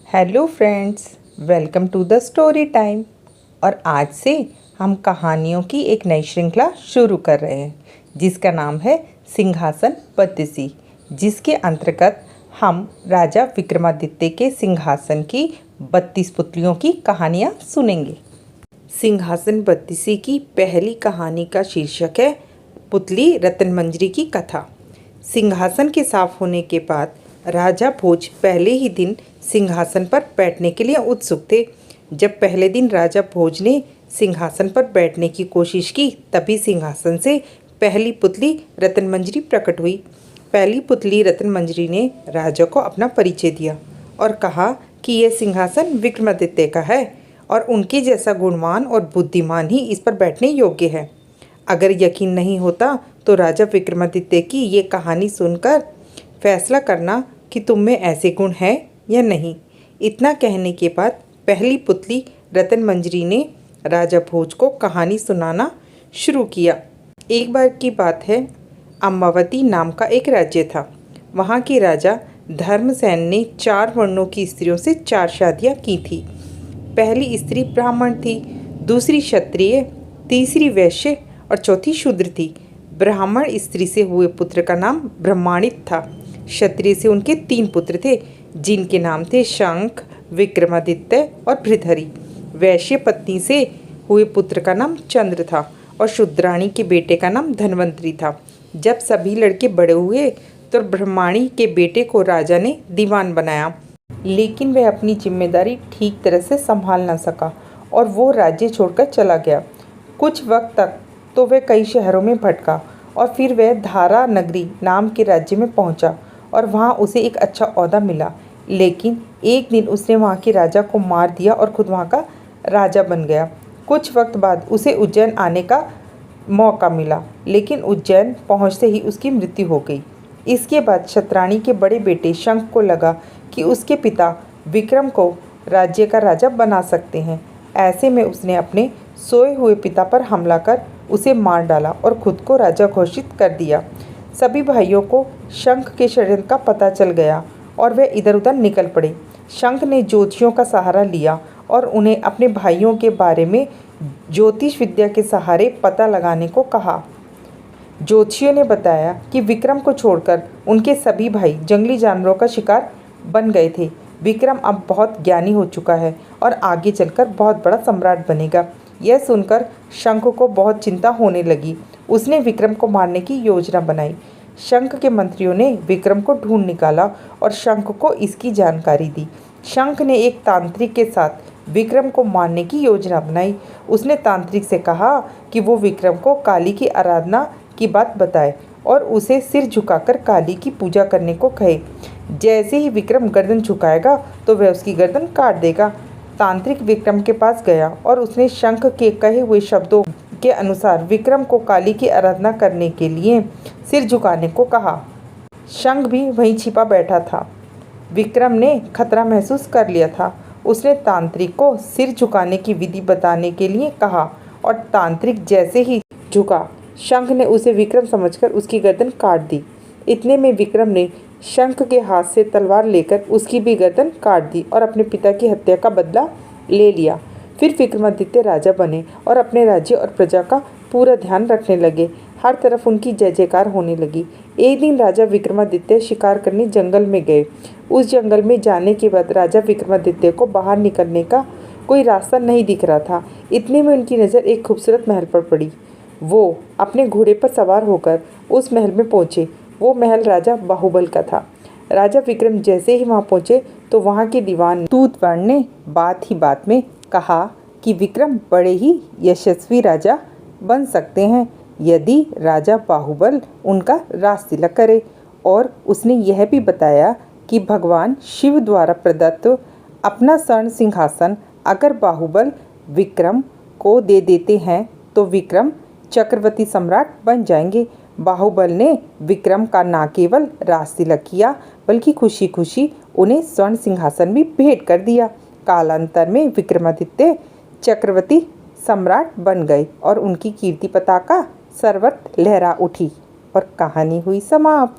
Hello friends, welcome to the story time. और आज से हम कहानियों की एक नई श्रृंखला शुरू कर रहे हैं जिसका नाम है सिंहासन बत्तीसी, जिसके अंतर्गत हम राजा विक्रमादित्य के सिंहासन की 32 पुतलियों की कहानियाँ सुनेंगे। सिंहासन बत्तीसी की पहली कहानी का शीर्षक है पुतली रत्नमंजरी की कथा। सिंहासन के साफ होने के बाद राजा भोज पहले ही दिन सिंहासन पर बैठने के लिए उत्सुक थे। जब पहले दिन राजा भोज ने सिंहासन पर बैठने की कोशिश की, तभी सिंहासन से पहली पुतली रत्नमंजरी प्रकट हुई। पहली पुतली रत्नमंजरी ने राजा को अपना परिचय दिया और कहा कि यह सिंहासन विक्रमादित्य का है और उनके जैसा गुणवान और बुद्धिमान ही इस पर बैठने योग्य है। अगर यकीन नहीं होता तो राजा विक्रमादित्य की ये कहानी सुनकर फैसला करना कि तुम में ऐसे गुण हैं या नहीं। इतना कहने के बाद पहली पुतली रत्नमंजरी ने राजा भोज को कहानी सुनाना शुरू किया। एक बार की बात है, अम्बावती नाम का एक राज्य था। वहाँ के राजा धर्मसेन ने 4 वर्णों की स्त्रियों से 4 शादियाँ की थी। पहली स्त्री ब्राह्मण थी, दूसरी क्षत्रिय, तीसरी वैश्य और चौथी शूद्र थी। ब्राह्मण स्त्री से हुए पुत्र का नाम ब्रह्माणित था। क्षत्रिय से उनके 3 पुत्र थे जिनके नाम थे शंख, विक्रमादित्य और भृतहरि। वैश्य पत्नी से हुए पुत्र का नाम चंद्र था और शूद्राणी के बेटे का नाम धन्वंतरी था। जब सभी लड़के बड़े हुए तो ब्रह्माणी के बेटे को राजा ने दीवान बनाया, लेकिन वह अपनी जिम्मेदारी ठीक तरह से संभाल न सका और वो राज्य छोड़कर चला गया। कुछ वक्त तक तो वह कई शहरों में भटका और फिर वह धारा नगरी नाम के राज्य में पहुंचा और वहां उसे एक अच्छा ओहदा मिला। लेकिन एक दिन उसने वहां के राजा को मार दिया और खुद वहां का राजा बन गया। कुछ वक्त बाद उसे उज्जैन आने का मौका मिला, लेकिन उज्जैन पहुंचते ही उसकी मृत्यु हो गई। इसके बाद क्षत्राणी के बड़े बेटे शंख को लगा कि उसके पिता विक्रम को राज्य का राजा बना सकते हैं। ऐसे में उसने अपने सोए हुए पिता पर हमला कर उसे मार डाला और खुद को राजा घोषित कर दिया। सभी भाइयों को शंख के षड्यंत्र का पता चल गया और वे इधर उधर निकल पड़े। शंख ने ज्योतिषियों का सहारा लिया और उन्हें अपने भाइयों के बारे में ज्योतिष विद्या के सहारे पता लगाने को कहा। ज्योतिषियों ने बताया कि विक्रम को छोड़कर उनके सभी भाई जंगली जानवरों का शिकार बन गए थे। विक्रम अब बहुत ज्ञानी हो चुका है और आगे चलकर बहुत बड़ा सम्राट बनेगा। यह सुनकर शंख को बहुत चिंता होने लगी। उसने विक्रम को मारने की योजना बनाई। शंख के मंत्रियों ने विक्रम को ढूंढ निकाला और शंख को इसकी जानकारी दी। शंख ने एक तांत्रिक के साथ विक्रम को मारने की योजना बनाई। उसने तांत्रिक से कहा कि वो विक्रम को काली की आराधना की बात बताए और उसे सिर झुकाकर काली की पूजा करने को कहे। जैसे ही विक्रम गर्दन झुकाएगा तो वह उसकी गर्दन काट देगा। तांत्रिक विक्रम के पास गया और उसने शंख के कहे हुए शब्दों के अनुसार विक्रम को काली की आराधना करने के लिए सिर झुकाने को कहा। शंख भी वहीं छिपा बैठा था। विक्रम ने खतरा महसूस कर लिया था। उसने तांत्रिक को सिर झुकाने की विधि बताने के लिए कहा और तांत्रिक जैसे ही झुका, शंख ने उसे विक्रम समझकर उसकी गर्दन काट दी। इतने में विक्रम ने शंख के हाथ से तलवार लेकर उसकी भी गर्दन काट दी और अपने पिता की हत्या का बदला ले लिया। फिर विक्रमादित्य राजा बने और अपने राज्य और प्रजा का पूरा ध्यान रखने लगे। हर तरफ उनकी जय जयकार होने लगी। एक दिन राजा विक्रमादित्य शिकार करने जंगल में गए। उस जंगल में जाने के बाद राजा विक्रमादित्य को बाहर निकलने का कोई रास्ता नहीं दिख रहा था। इतने में उनकी नज़र एक खूबसूरत महल पर पड़ी। वो अपने घोड़े पर सवार होकर उस महल में पहुँचे। वो महल राजा बाहुबल का था। राजा विक्रम जैसे ही वहाँ पहुँचे तो वहाँ के दीवान तूतवर्ण ने बात ही बात में कहा कि विक्रम बड़े ही यशस्वी राजा बन सकते हैं यदि राजा बाहुबल उनका राज तिलक करे। और उसने यह भी बताया कि भगवान शिव द्वारा प्रदत्त अपना स्वर्ण सिंहासन अगर बाहुबल विक्रम को दे देते हैं तो विक्रम चक्रवर्ती सम्राट बन जाएंगे। बाहुबल ने विक्रम का न केवल राज तिलक किया बल्कि खुशी खुशी उन्हें स्वर्ण सिंहासन भी भेंट कर दिया। कालांतर में विक्रमादित्य चक्रवर्ती सम्राट बन गए और उनकी कीर्ति पताका सर्वत्र लहरा उठी और कहानी हुई समाप्त।